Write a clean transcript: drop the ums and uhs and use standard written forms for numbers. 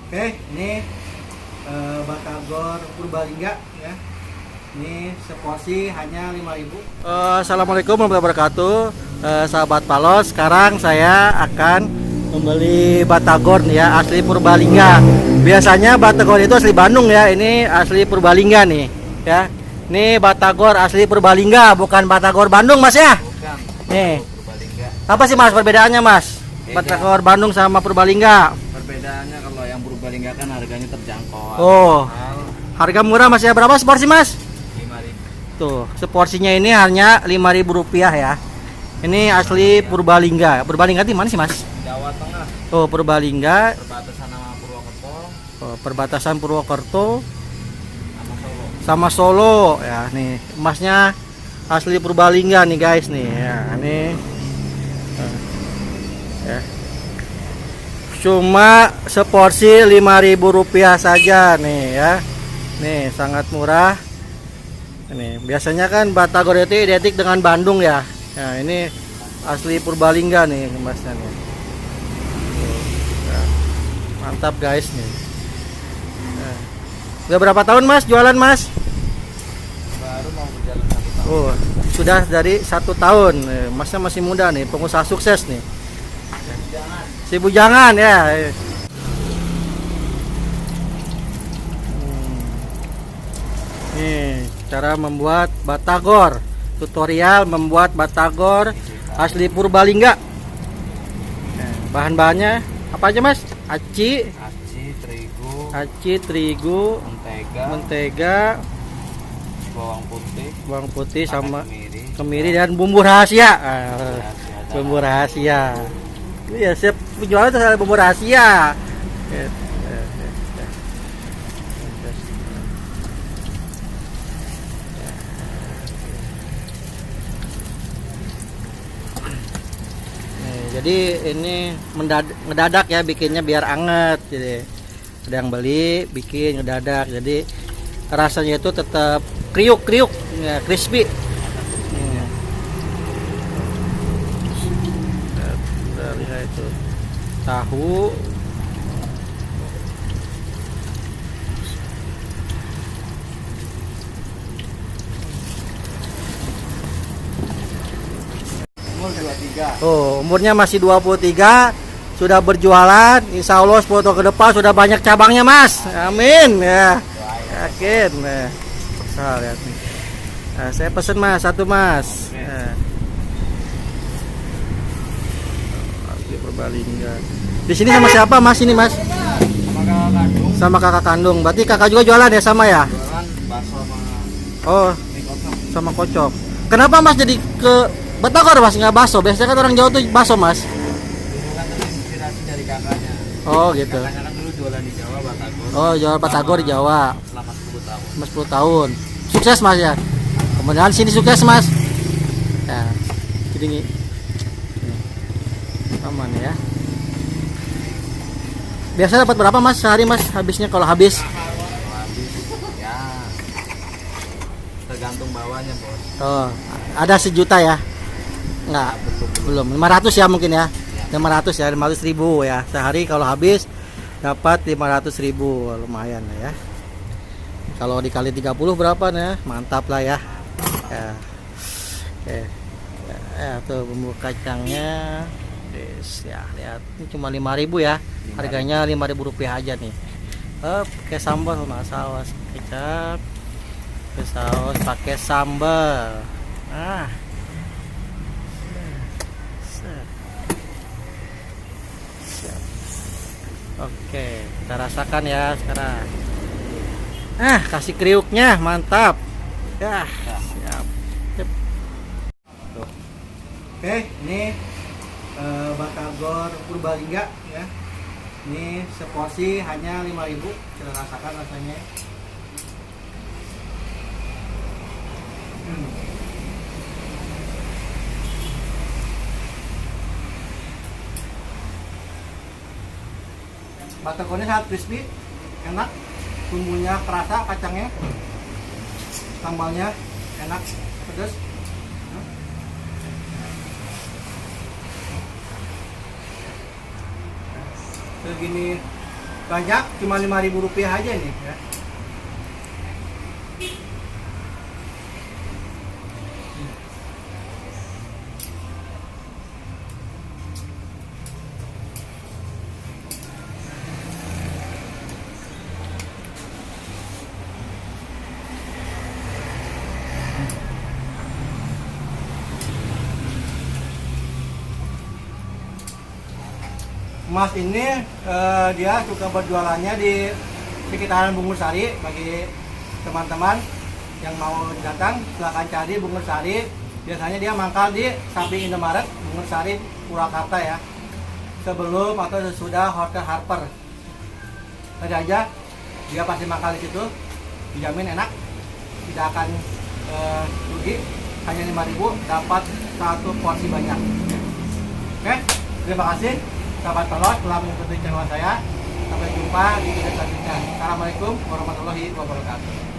Oke, ini batagor Purbalingga ya. Ini seporsi hanya 5.000. Assalamualaikum warahmatullahi wabarakatuh. Sahabat Palos, sekarang saya akan membeli batagor nih ya, asli Purbalingga. Biasanya batagor itu asli Bandung ya, ini asli Purbalingga nih ya. Ini batagor asli Purbalingga, bukan batagor Bandung Mas ya? Bukan. Nih. Purbalingga. Apa sih Mas perbedaannya Mas? Batagor Bandung sama Purbalingga. Perbedaannya kalau yang Purbalingga kan harganya terjangkau. Oh. Mahal. Harga murah Mas ya, berapa seporsi Mas? 5.000. Tuh, seporsinya ini hanya Rp5.000 ya. Ini asli Purbalingga. Purbalingga di mana sih Mas? Jawa Tengah. Tuh, Purbalingga. Perbatasan sama Purwokerto Oh, perbatasan Purwokerto sama Solo. sama Solo ya. Nih, emasnya asli Purbalingga nih guys nih ya. Nih. Ya. Cuma seporsi Rp5.000 saja nih ya. Nih, sangat murah. Ini biasanya kan batagor itu identik dengan Bandung ya. Nah, ini asli Purbalingga nih emasnya nih. Ya. Mantap guys nih. Nah. Udah berapa tahun Mas jualan Mas? Baru mau berjalan 1 tahun. Oh, sudah dari 1 tahun. Masnya masih muda nih, pengusaha sukses nih. Si bujangan ya. Nih, cara membuat batagor. Tutorial membuat batagor asli Purbalingga. Nah, bahan-bahannya apa aja Mas? Aci, Aci, terigu, mentega, bawang putih sama kemiri, kemiri dan bumbu rahasia. rahasia. Bumbu rahasia. Iya, siap penjualan itu ada bumbu rahasia. Jadi ini ngedadak ya bikinnya biar anget. Jadi ada yang beli bikin ngedadak. Jadi rasanya itu tetap kriuk ya, crispy. Kita lihat itu tahu. Umur 23. Oh, umurnya masih 23, sudah berjualan. Insya Allah 10 tahun ke depan sudah banyak cabangnya Mas. Amin ya. Yakin. Nah, lihat nih. Nah, saya pesen Mas, 1 Mas. Nah. Asli Purbalingga. Di sini sama siapa Mas ini Mas? Sama kakak kandung. Sama kakak kandung. Berarti kakak juga jualan ya sama ya? Jualan bakso sama Oh, mie kocok. sama kocok. Kenapa Mas jadi ke batagor Mas nggak bakso? Biasanya kan orang Jawa tuh bakso Mas. Dulu kan terinspirasi dari kakaknya. Oh gitu. Kakaknya kan dulu jualan di Jawa, batagor. Oh, jual batagor di Jawa. Selama 10 tahun. Mas 10 tahun. Sukses Mas ya. Kemudian sini sukses Mas. Ya. Jadi ini aman ya. Biasa dapat berapa Mas sehari Mas habisnya kalau habis? Kalau habis ya tergantung bawahnya bos. Oh, ada 1 juta ya? Enggak, belum. 500 ya mungkin ya. 500 ya, 500.000 ya. Sehari kalau habis dapat 500.000, lumayan lah ya. Kalau dikali 30 berapa nih? Mantap lah ya. Ya. Oke. Ya, tuh bumbu kacangnya. Yes, ya, lihat. Ini cuma 5.000 ya. Harganya Rp5.000 aja nih. Pakai sambal sama saus kecap. Pakai saus, pakai sambal. Ah. Siap. Oke, kita rasakan ya sekarang. Kasih kriuknya, mantap. Ya, siap. Yep. Oke, ini batagor Purbalingga ya. Ini seporsi hanya 5.000. Kita rasakan rasanya. Batagornya sangat crispy, enak, bumbunya kerasa, kacangnya, sambalnya enak, pedas. Segini banyak, cuma Rp5.000 aja nih ya. Mas ini dia suka berjualannya di sekitaran Bungur Sari. Bagi teman-teman yang mau datang silahkan cari Bungur Sari. Biasanya dia mangkal di samping Indomaret Bungur Sari Purwakarta ya, sebelum atau sesudah Hotel Harper. Tadi aja dia pasti mangkal di situ, dijamin enak, tidak akan rugi. Hanya 5.000 dapat satu porsi banyak. Oke, terima kasih sahabat pelot telah mengikuti channel saya. Sampai jumpa di video selanjutnya. Assalamualaikum warahmatullahi wabarakatuh.